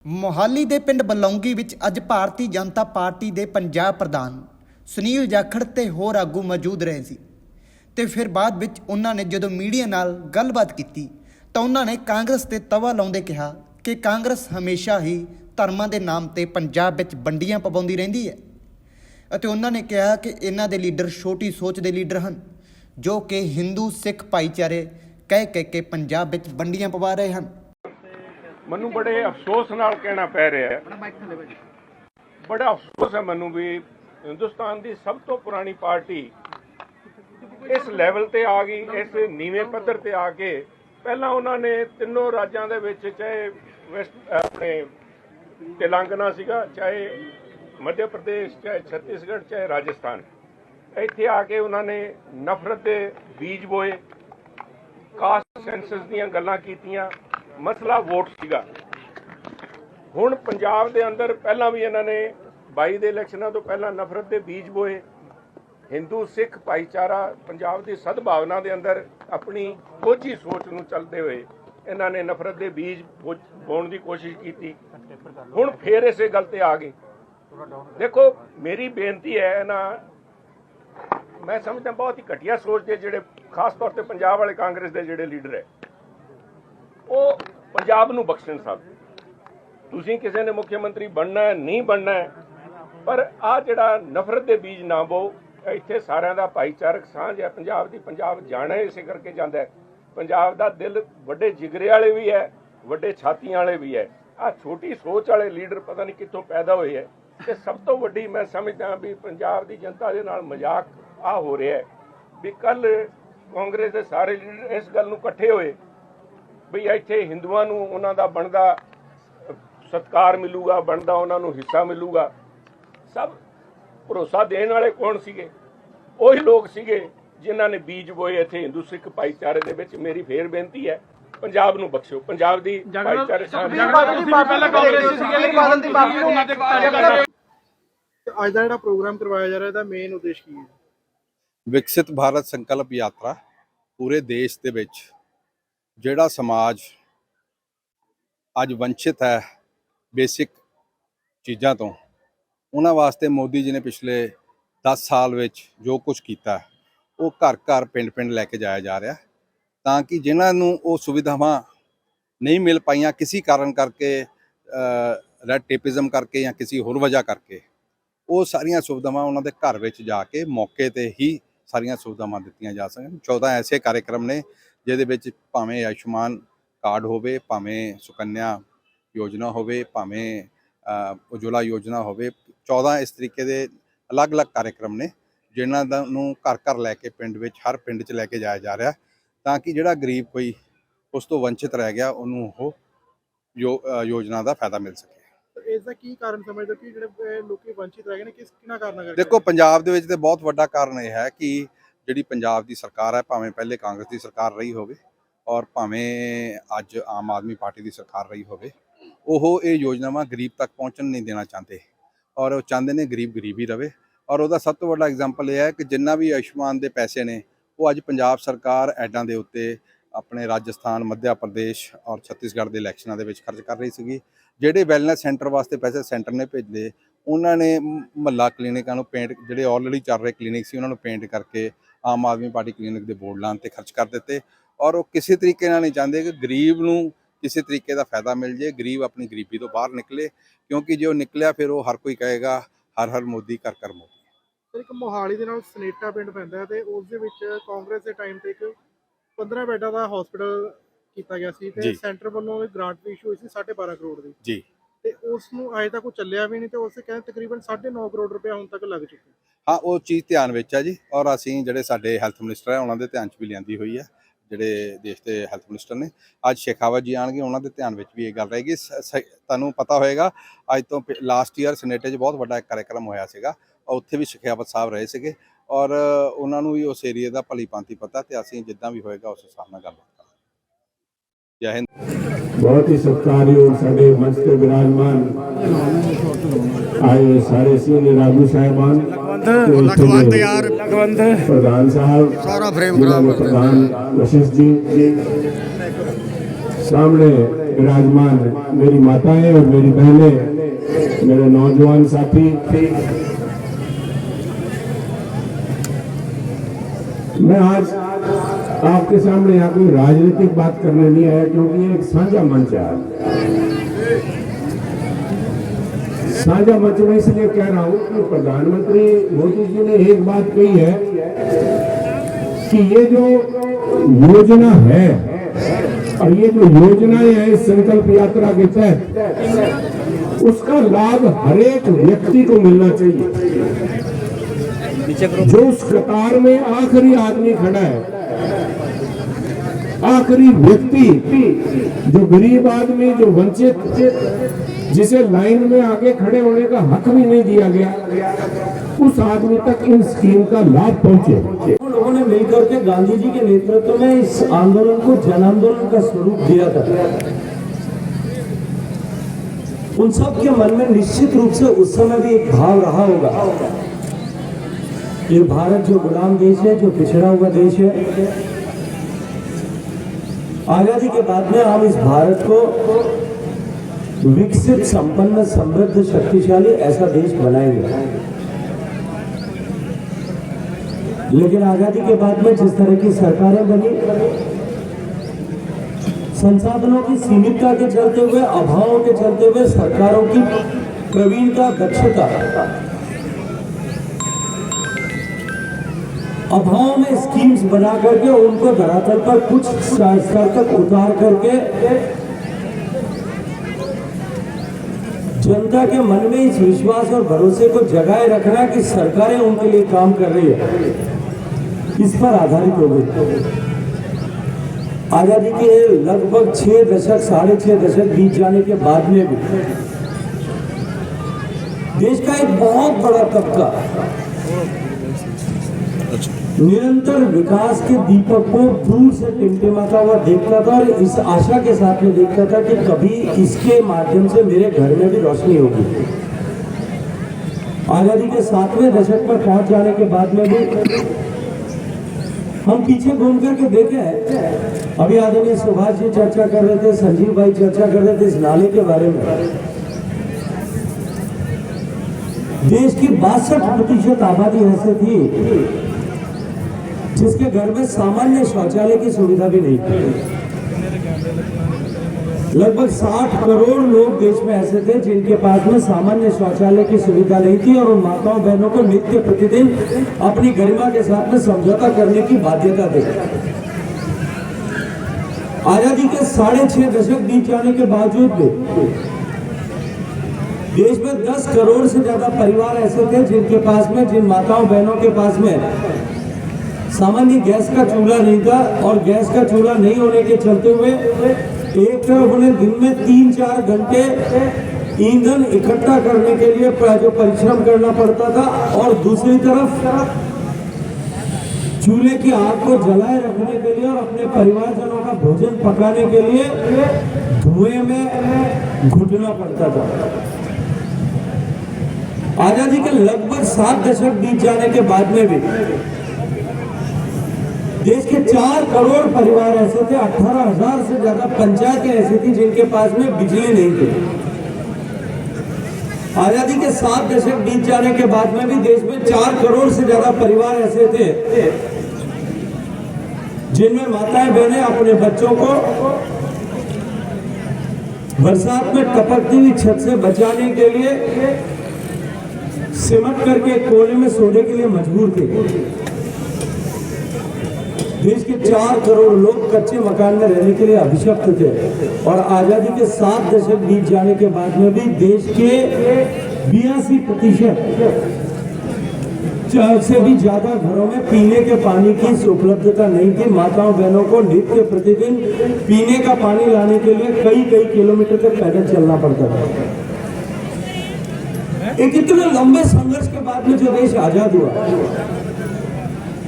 ਮੋਹਾਲੀ ਦੇ ਪਿੰਡ ਬਲੌਂਗੀ ਵਿੱਚ ਅੱਜ ਭਾਰਤੀ ਜਨਤਾ ਪਾਰਟੀ ਦੇ ਪੰਜਾਬ ਪ੍ਰਧਾਨ ਸੁਨੀਲ ਜਾਖੜ ਤੇ ਹੋਰ ਆਗੂ ਮੌਜੂਦ ਰਹੇ ਸੀ ਤੇ ਫਿਰ ਬਾਅਦ ਵਿੱਚ ਉਹਨਾਂ ਨੇ ਜਦੋਂ ਮੀਡੀਆ ਨਾਲ ਗੱਲਬਾਤ ਕੀਤੀ ਤਾਂ ਉਹਨਾਂ ਨੇ ਕਾਂਗਰਸ ਤੇ ਤਵਾ ਲਾਉਂਦੇ ਕਿਹਾ ਕਿ ਕਾਂਗਰਸ ਹਮੇਸ਼ਾ ਹੀ ਧਰਮਾਂ ਦੇ ਨਾਮ ਤੇ ਪੰਜਾਬ ਵਿੱਚ ਵੰਡੀਆਂ ਪਵਾਉਂਦੀ ਰਹਿੰਦੀ ਹੈ ਅਤੇ ਉਹਨਾਂ ਨੇ ਕਿਹਾ ਕਿ ਇਹਨਾਂ ਦੇ ਲੀਡਰ ਛੋਟੀ ਸੋਚ ਦੇ ਲੀਡਰ ਹਨ ਜੋ ਕਿ ਹਿੰਦੂ ਸਿੱਖ ਭਾਈਚਾਰੇ ਕਹਿ ਕੇ ਪੰਜਾਬ ਵਿੱਚ ਵੰਡੀਆਂ ਪਵਾ ਰਹੇ ਹਨ। ਮੈਨੂੰ ਬੜੇ ਅਫਸੋਸ ਨਾਲ ਕਹਿਣਾ ਪੈ ਰਿਹਾ ਹੈ, ਬੜਾ ਅਫਸੋਸ ਹੈ ਮੈਨੂੰ ਵੀ ਹਿੰਦੁਸਤਾਨ ਦੀ ਸਭ ਤੋਂ ਪੁਰਾਣੀ ਪਾਰਟੀ ਇਸ ਲੈਵਲ ਤੇ ਆ ਗਈ, ਇਸ ਨੀਵੇਂ ਪੱਧਰ ਤੇ ਆ ਕੇ ਪਹਿਲਾਂ ਉਹਨਾਂ ਨੇ ਤਿੰਨੋਂ ਰਾਜਾਂ ਦੇ ਵਿੱਚ ਚਾਹੇ ਆਪਣੇ ਤੇਲੰਗਾਨਾ ਸੀਗਾ, ਚਾਹੇ ਮੱਧ ਪ੍ਰਦੇਸ਼, ਚਾਹੇ ਛੱਤੀਸਗੜ੍ਹ, ਚਾਹੇ ਰਾਜਸਥਾਨ, ਇੱਥੇ ਆ ਕੇ ਉਹਨਾਂ ਨੇ ਨਫ਼ਰਤ ਦੇ ਬੀਜ ਬੋਏ, ਕਾਸਟ ਸੈਂਸਸ ਦੀਆਂ ਗੱਲਾਂ ਕੀਤੀਆਂ, ਮਸਲਾ ਵੋਟ ਸੀਗਾ। ਹੁਣ ਪੰਜਾਬ ਦੇ ਅੰਦਰ ਪਹਿਲਾਂ ਵੀ ਇਹਨਾਂ ਨੇ 22 ਦੇ ਇਲੈਕਸ਼ਨਾਂ ਤੋਂ ਪਹਿਲਾਂ ਨਫ਼ਰਤ ਦੇ ਬੀਜ ਬੋਏ। ਹਿੰਦੂ ਸਿੱਖ ਭਾਈਚਾਰਾ ਪੰਜਾਬ ਦੀ ਸਦਭਾਵਨਾ ਦੇ ਅੰਦਰ ਆਪਣੀ ਕੋਝੀ ਸੋਚ ਨੂੰ ਚੱਲਦੇ ਹੋਏ ਇਹਨਾਂ ਨੇ ਨਫ਼ਰਤ ਦੇ ਬੀਜ ਬੋਣ ਦੀ ਕੋਸ਼ਿਸ਼ ਕੀਤੀ। ਹੁਣ ਫੇਰ ਇਸੇ ਗੱਲ ਤੇ ਆ ਗਏ। ਦੇਖੋ, ਮੇਰੀ ਬੇਨਤੀ ਹੈ ਮੈਂ ਸਮਝਦਾ ਬਹੁਤ ਹੀ ਘਟੀਆ ਸੋਚ ਦੇ ਜਿਹੜੇ ਖਾਸ ਤੌਰ ਤੇ ਪੰਜਾਬ ਵਾਲੇ ਕਾਂਗਰਸ ਦੇ ਜਿਹੜੇ ਲੀਡਰ ਹੈ ਉਹ ਪੰਜਾਬ ਨੂੰ ਬਖਸ਼ਣ ਸਾਹਿਬ। ਤੁਸੀਂ ਕਿਸੇ ਨੇ ਮੁੱਖ ਮੰਤਰੀ ਬਣਨਾ ਹੈ, ਨਹੀਂ ਬਣਨਾ ਹੈ, ਪਰ ਆਹ ਜਿਹੜਾ ਨਫ਼ਰਤ ਦੇ ਬੀਜ ਨਾ ਬੋ। ਇੱਥੇ ਸਾਰਿਆਂ ਦਾ ਭਾਈਚਾਰਕ ਸਾਂਝ ਹੈ ਪੰਜਾਬ ਦੀ। ਪੰਜਾਬ ਜਾਣਾ ਇਸੇ ਕਰਕੇ ਜਾਂਦਾ ਹੈ। ਪੰਜਾਬ ਦਾ ਦਿਲ ਵੱਡੇ ਜਿਗਰੇ ਵਾਲੇ ਵੀ ਹੈ, ਵੱਡੇ ਛਾਤੀਆਂ ਵਾਲੇ ਵੀ ਹੈ। ਆਹ ਛੋਟੀ ਸੋਚ ਵਾਲੇ ਲੀਡਰ ਪਤਾ ਨਹੀਂ ਕਿੱਥੋਂ ਪੈਦਾ ਹੋਏ ਹੈ। ਤੇ ਸਭ ਤੋਂ ਵੱਡੀ ਮੈਂ ਸਮਝਦਾ ਵੀ ਪੰਜਾਬ ਦੀ ਜਨਤਾ ਦੇ ਨਾਲ ਮਜ਼ਾਕ ਆ ਹੋ ਰਿਹਾ ਹੈ ਵੀ ਕੱਲ ਕਾਂਗਰਸ ਦੇ ਸਾਰੇ ਲੀਡਰ ਇਸ ਗੱਲ ਨੂੰ ਇਕੱਠੇ ਹੋਏ ਵੀ ਇੱਥੇ ਹਿੰਦੂਆਂ ਨੂੰ ਉਹਨਾਂ ਦਾ ਬਣਦਾ ਸਤਿਕਾਰ ਮਿਲੂਗਾ, ਬਣਦਾ ਉਹਨਾਂ ਨੂੰ ਹਿੱਸਾ ਮਿਲੂਗਾ। ਸਭ ਭਰੋਸਾ ਦੇਣ ਵਾਲੇ ਕੌਣ ਸੀਗੇ? ਉਹੀ ਲੋਕ ਸੀਗੇ ਜਿਨ੍ਹਾਂ ਨੇ ਬੀਜ ਬੋਏ ਇੱਥੇ ਹਿੰਦੂ ਸਿੱਖ ਭਾਈਚਾਰੇ ਦੇ ਵਿੱਚ। ਮੇਰੀ ਫੇਰ ਬੇਨਤੀ ਹੈ, ਪੰਜਾਬ ਨੂੰ ਬਖਸ਼ੋ, ਪੰਜਾਬ ਦੀ ਭਾਈਚਾਰੇ ਅੱਜ ਦਾ ਜਿਹੜਾ ਪ੍ਰੋਗਰਾਮ ਕਰਵਾਇਆ ਜਾ ਰਿਹਾ ਇਹਦਾ ਮੇਨ ਉਦੇਸ਼ ਕੀ ਹੈ? ਵਿਕਸਿਤ ਭਾਰਤ ਸੰਕਲਪ ਯਾਤਰਾ ਪੂਰੇ ਦੇਸ਼ ਦੇ ਵਿੱਚ ਜਿਹੜਾ ਸਮਾਜ ਅੱਜ ਵੰਚਿਤ ਹੈ ਬੇਸਿਕ ਚੀਜ਼ਾਂ ਤੋਂ, ਉਹਨਾਂ ਵਾਸਤੇ ਮੋਦੀ ਜੀ ਨੇ ਪਿਛਲੇ 10 ਸਾਲ ਵਿੱਚ ਜੋ ਕੁਝ ਕੀਤਾ ਉਹ ਘਰ ਘਰ ਪਿੰਡ ਪਿੰਡ ਲੈ ਕੇ ਜਾਇਆ ਜਾ ਰਿਹਾ, ਤਾਂ ਕਿ ਜਿਨ੍ਹਾਂ ਨੂੰ ਉਹ ਸੁਵਿਧਾਵਾਂ ਨਹੀਂ ਮਿਲ ਪਾਈਆਂ ਕਿਸੇ ਕਾਰਨ ਕਰਕੇ, ਰੈਡ ਟੇਪਿਜ਼ਮ ਕਰਕੇ ਜਾਂ ਕਿਸੇ ਹੋਰ ਵਜ੍ਹਾ ਕਰਕੇ, ਉਹ ਸਾਰੀਆਂ ਸੁਵਿਧਾਵਾਂ ਉਹਨਾਂ ਦੇ ਘਰ ਵਿੱਚ ਜਾ ਕੇ ਮੌਕੇ ਤੇ ਹੀ ਸਾਰੀਆਂ ਸੁਵਿਧਾਵਾਂ ਦਿੱਤੀਆਂ ਜਾ ਸਕਣ। 14 ਐਸੇ ਕਾਰਜਕ੍ਰਮ ਨੇ ਜਿਹਦੇ ਵਿੱਚ ਭਾਵੇਂ ਆਯੁਸ਼ਮਾਨ ਕਾਰਡ ਹੋਵੇ, ਭਾਵੇਂ ਸੁਕੰਨਿਆ ਯੋਜਨਾ ਹੋਵੇ, ਭਾਵੇਂ ਉਜਵਲਾ ਯੋਜਨਾ ਹੋਵੇ। 14 ਇਸ ਤਰੀਕੇ ਦੇ ਅਲੱਗ-ਅਲੱਗ ਕਾਰਜਕ੍ਰਮ ਨੇ ਜਿਨ੍ਹਾਂ ਦਾ ਨੂੰ ਘਰ ਘਰ ਲੈ ਕੇ ਪਿੰਡ ਵਿੱਚ, ਹਰ ਪਿੰਡ 'ਚ ਲੈ ਕੇ ਜਾਇਆ ਜਾ ਰਿਹਾ, ਤਾਂ ਕਿ ਜਿਹੜਾ ਗਰੀਬ ਕੋਈ ਉਸ ਤੋਂ ਵੰਚਿਤ ਰਹਿ ਗਿਆ ਉਹਨੂੰ ਉਹ ਯੋਜਨਾ ਦਾ ਫਾਇਦਾ ਮਿਲ ਸਕੇ। ਇਸ ਦਾ ਕੀ ਕਾਰਨ ਸਮਝਦੇ ਕਿ ਜਿਹੜੇ ਲੋਕੀ ਵੰਚਿਤ ਰਹਿ ਗਏ ਨੇ, ਕਿਹਨਾਂ ਕਾਰਨਾਂ ਕਰਕੇ? ਦੇਖੋ, ਪੰਜਾਬ ਦੇ ਵਿੱਚ ਤੇ ਬਹੁਤ ਵੱਡਾ ਕਾਰਨ ਇਹ ਹੈ ਕਿ ਜਿਹੜੀ ਪੰਜਾਬ ਦੀ ਸਰਕਾਰ ਹੈ, ਭਾਵੇਂ ਪਹਿਲੇ ਕਾਂਗਰਸ ਦੀ ਸਰਕਾਰ ਰਹੀ ਹੋਵੇ ਔਰ ਭਾਵੇਂ ਅੱਜ ਆਮ ਆਦਮੀ ਪਾਰਟੀ ਦੀ ਸਰਕਾਰ ਰਹੀ ਹੋਵੇ, ਉਹ ਇਹ ਯੋਜਨਾਵਾਂ ਗਰੀਬ ਤੱਕ ਪਹੁੰਚਣ ਨਹੀਂ ਦੇਣਾ ਚਾਹੁੰਦੇ ਔਰ ਉਹ ਚਾਹੁੰਦੇ ਨੇ ਗਰੀਬ ਹੀ ਰਵੇ। ਔਰ ਉਹਦਾ ਸਭ ਤੋਂ ਵੱਡਾ ਐਗਜ਼ਾਮਪਲ ਇਹ ਹੈ ਕਿ ਜਿੰਨਾ ਵੀ ਆਯੁਸ਼ਮਾਨ ਦੇ ਪੈਸੇ ਨੇ ਉਹ ਅੱਜ ਪੰਜਾਬ ਸਰਕਾਰ ਐਡਾਂ ਦੇ ਉੱਤੇ ਆਪਣੇ ਰਾਜਸਥਾਨ, ਮੱਧ ਪ੍ਰਦੇਸ਼ ਔਰ ਛੱਤੀਸਗੜ੍ਹ ਦੇ ਇਲੈਕਸ਼ਨਾਂ ਦੇ ਵਿੱਚ ਖਰਚ ਕਰ ਰਹੀ ਸੀਗੀ। ਜਿਹੜੇ ਵੈਲਨੈਸ ਸੈਂਟਰ ਵਾਸਤੇ ਪੈਸੇ ਸੈਂਟਰ ਨੇ ਭੇਜੇ, ਉਹਨਾਂ ਨੇ ਮਹੱਲਾ ਕਲੀਨਿਕਾਂ ਨੂੰ ਪੇਂਟ, ਜਿਹੜੇ ਆਲਰੇਡੀ ਚੱਲ ਰਹੇ ਕਲੀਨਿਕ ਸੀ ਉਹਨਾਂ ਨੂੰ ਪੇਂਟ ਕਰਕੇ ਆਮ ਆਦਮੀ ਪਾਰਟੀ ਕਲੀਨਿਕ ਦੇ ਬੋਰਡ ਲਾਉਣ 'ਤੇ ਖਰਚ ਕਰ ਦਿੱਤੇ। ਔਰ ਉਹ ਕਿਸੇ ਤਰੀਕੇ ਨਾਲ ਨਹੀਂ ਚਾਹੁੰਦੇ ਕਿ ਗਰੀਬ ਨੂੰ ਕਿਸੇ ਤਰੀਕੇ ਦਾ ਫਾਇਦਾ ਮਿਲ ਜੇ, ਗਰੀਬ ਆਪਣੀ ਗਰੀਬੀ ਤੋਂ ਬਾਹਰ ਨਿਕਲੇ, ਕਿਉਂਕਿ ਜੇ ਉਹ ਨਿਕਲਿਆ ਫਿਰ ਉਹ ਹਰ ਕੋਈ ਕਹੇਗਾ ਹਰ ਮੋਦੀ, ਘਰ ਮੋਦੀ। ਇੱਕ ਮੋਹਾਲੀ ਦੇ ਨਾਲ ਸਨੇਟਾ ਪਿੰਡ ਪੈਂਦਾ ਹੈ ਤੇ ਉਸ ਦੇ ਵਿੱਚ ਕਾਂਗਰਸ ਦੇ ਟਾਈਮ ਤੇ ਇੱਕ 15 ਬੈੱਡਾਂ ਦਾ ਹਸਪੀਟਲ ਕੀਤਾ ਗਿਆ ਸੀ ਤੇ ਸੈਂਟਰ ਵੱਲੋਂ ਗ੍ਰਾਂਟ ਵੀ ਇਸ਼ੂ ਹੋਈ ਸੀ 12.5 ਕਰੋੜ ਦੀ ਜੀ, ਤੇ ਉਸ ਨੂੰ ਅਜੇ ਤੱਕ ਕੋਈ ਚੱਲਿਆ ਵੀ ਨਹੀਂ ਤੇ ਉਸੇ ਕਹਿੰਦੇ ਤਕਰੀਬਨ 9.5 ਕਰੋੜ ਰੁਪਏ ਹੁਣ ਤੱਕ ਲੱਗ ਚੁੱਕੇ। ਹਾਂ, ਉਹ ਚੀਜ਼ ਧਿਆਨ ਵਿੱਚ ਹੈ ਜੀ, ਔਰ ਅਸੀਂ ਜਿਹੜੇ ਸਾਡੇ ਹੈਲਥ ਮਿਨਿਸਟਰ ਹੈ ਉਹਨਾਂ ਦੇ ਧਿਆਨ 'ਚ ਵੀ ਲਿਆਂਦੀ ਹੋਈ ਹੈ। ਜਿਹੜੇ ਦੇਸ਼ ਦੇ ਹੈਲਥ ਮਿਨਿਸਟਰ ਨੇ ਅੱਜ ਸ਼ੇਖਾਵਤ ਜੀ ਆਉਣਗੇ, ਉਹਨਾਂ ਦੇ ਧਿਆਨ ਵਿੱਚ ਵੀ ਇਹ ਗੱਲ ਰਹੇਗੀ। ਤੁਹਾਨੂੰ ਪਤਾ ਹੋਏਗਾ ਅੱਜ ਤੋਂ ਲਾਸਟ ਈਅਰ ਸਨੇਟੇ 'ਚ ਬਹੁਤ ਵੱਡਾ ਇੱਕ ਕਾਰਜਕ੍ਰਮ ਹੋਇਆ ਸੀਗਾ, ਉੱਥੇ ਵੀ ਸ਼ੇਖਾਵਤ ਸਾਹਿਬ ਰਹੇ ਸੀਗੇ ਔਰ ਉਹਨਾਂ ਨੂੰ ਵੀ ਉਸ ਏਰੀਏ ਦਾ ਭਲੀ ਭਾਂਤੀ ਪਤਾ, ਤੇ ਅਸੀਂ ਜਿੱਦਾਂ ਵੀ ਹੋਏਗਾ ਉਸ ਹਿਸਾਬ ਨਾਲ ਗੱਲਬਾਤ ਕਰਾਂਗੇ। ਜੈ ਹਿੰਦ। बहुत ही सत्कारयोग साढ़े मंच पे विराजमान आए सारे सीनियर आगू साहिबान, प्रधान साहब, प्रधान वशिष्ठ जी, सामने विराजमान मेरी माताएं और मेरी बहनें, मेरे नौजवान साथी, मैं आज आपके सामने यहाँ कोई राजनीतिक बात करने नहीं आया, क्योंकि ये एक साझा मंच है। साझा मंच में इसलिए कह रहा हूँ कि प्रधानमंत्री मोदी जी ने एक बात कही है कि ये जो योजना है और ये जो योजनाएं हैं इस संकल्प यात्रा के तहत, उसका लाभ हर एक व्यक्ति को मिलना चाहिए। जो उस कतार में आखिरी आदमी खड़ा है, आखिरी व्यक्ति, जो गरीब आदमी, जो वंचित, जिसे लाइन में आगे खड़े होने का हक भी नहीं दिया गया, उस आदमी तक इन स्कीम का लाभ पहुंचे। लोगों ने मिलकर के गांधी जी के नेतृत्व में इस आंदोलन को जन आंदोलन का स्वरूप दिया था। उन सब के मन में निश्चित रूप से उस समय भी एक भाव रहा होगा, ये भारत जो गुलाम देश है, जो पिछड़ा हुआ देश है, आजादी के बाद में हम इस भारत को विकसित, संपन्न, समृद्ध, शक्तिशाली ऐसा देश बनाएंगे। लेकिन आजादी के बाद में जिस तरह की सरकारें बनी, संसाधनों की सीमितता के चलते हुए, अभावों के चलते हुए, सरकारों की प्रवीणता, दक्षता, अभाव में स्कीम्स बना करके उनको धरातल पर कुछ स्तर तक उतार करके जनता के मन में इस विश्वास और भरोसे को जगाए रखना कि सरकारें उनके लिए काम कर रही है, इस पर आधारित हो गई। आजादी के लगभग 6 दशक, 6.5 दशक बीत जाने के बाद में भी देश का एक बहुत बड़ा तबका निरंतर विकास के दीपक को दूर से टिमटिमाता हुआ देखता था और इस आशा के साथ में देखता था कि कभी इसके माध्यम से मेरे घर में भी रोशनी होगी। आजादी के 7वें दशक पर पहुंच जाने के बाद में भी हम पीछे घूम करके देखे हैं। अभी आदरणीय सुभाष जी चर्चा कर रहे थे, संजीव भाई चर्चा कर रहे थे इस नाले के बारे में। देश की 62% आबादी ऐसे थी जिसके घर में सामान्य शौचालय की सुविधा भी नहीं थी। लगभग 60 करोड़ लोग देश में ऐसे थे जिनके पास में सामान्य शौचालय की सुविधा नहीं थी और उन माताओं बहनों को नित्य प्रतिदिन अपनी गरिमा के साथ में समझौता करने की बाध्यता थी। आजादी के 6.5 दशक बीत जाने के बावजूद भी देश में 10 करोड़ से ज्यादा परिवार ऐसे थे जिनके पास में, जिन माताओं बहनों के पास में सामान्य गैस का चूल्हा नहीं था और गैस का चूल्हा नहीं होने के चलते हुए एक तरफ उन्हें दिन में 3-4 घंटे ईंधन इकट्ठा करने के लिए जो परिश्रम करना पड़ता था और दूसरी तरफ चूल्हे की आग को जलाए रखने के लिए और अपने परिवारजनों का भोजन पकाने के लिए धुएं में घुटना पड़ता था। आजादी के लगभग 7 दशक बीत जाने के बाद में भी देश के 4 करोड़ परिवार ऐसे थे, 18,000 से ज्यादा पंचायतें ऐसी थी जिनके पास में बिजली नहीं थी। आजादी के 7 दशक बीत जाने के बाद में भी देश में 4 करोड़ से ज्यादा परिवार ऐसे थे जिनमें माताएं बहनें अपने बच्चों को बरसात में टपकती हुई छत से बचाने के लिए सिमट करके कोने में सोने के लिए मजबूर थे। देश के 4 करोड़ लोग कच्चे मकान में रहने के लिए अभिशप्त थे और आजादी के 7 दशक बीत जाने के बाद में भी देश के 82% से भी ज्यादा घरों में पीने के पानी की उपलब्धता नहीं थी। माताओं बहनों को नित्य प्रतिदिन पीने का पानी लाने के लिए कई किलोमीटर तक पैदल चलना पड़ता था। एक इतने लंबे संघर्ष के बाद में जो देश आजाद हुआ,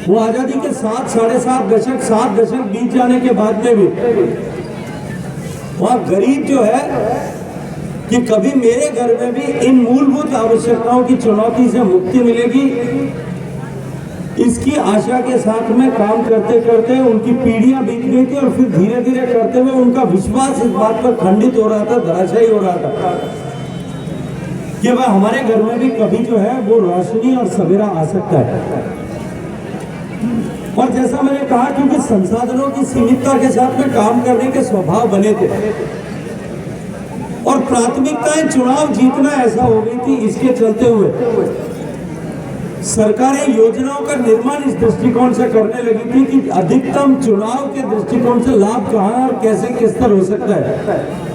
वो आजादी के 7 दशक बीत जाने के बाद में भी वहां गरीब जो है कि कभी मेरे घर में भी इन मूलभूत आवश्यकताओं की चुनौती से मुक्ति मिलेगी, इसकी आशा के साथ में काम करते करते उनकी पीढ़ियां बीत गई थी और फिर धीरे धीरे करते हुए उनका विश्वास इस बात पर खंडित हो रहा था, धराशायी हो रहा था कि वह हमारे घर में भी कभी जो है वो रोशनी और सवेरा आ सकता है। और जैसा मैंने कहा, क्योंकि संसाधनों की सीमितता के साथ में काम करने के स्वभाव बने थे और प्राथमिकताएं चुनाव जीतना ऐसा हो गई थी, इसके चलते हुए सरकारें योजनाओं का निर्माण इस दृष्टिकोण से करने लगी थी कि अधिकतम चुनाव के दृष्टिकोण से लाभ कहां और कैसे किस तरह हो सकता है।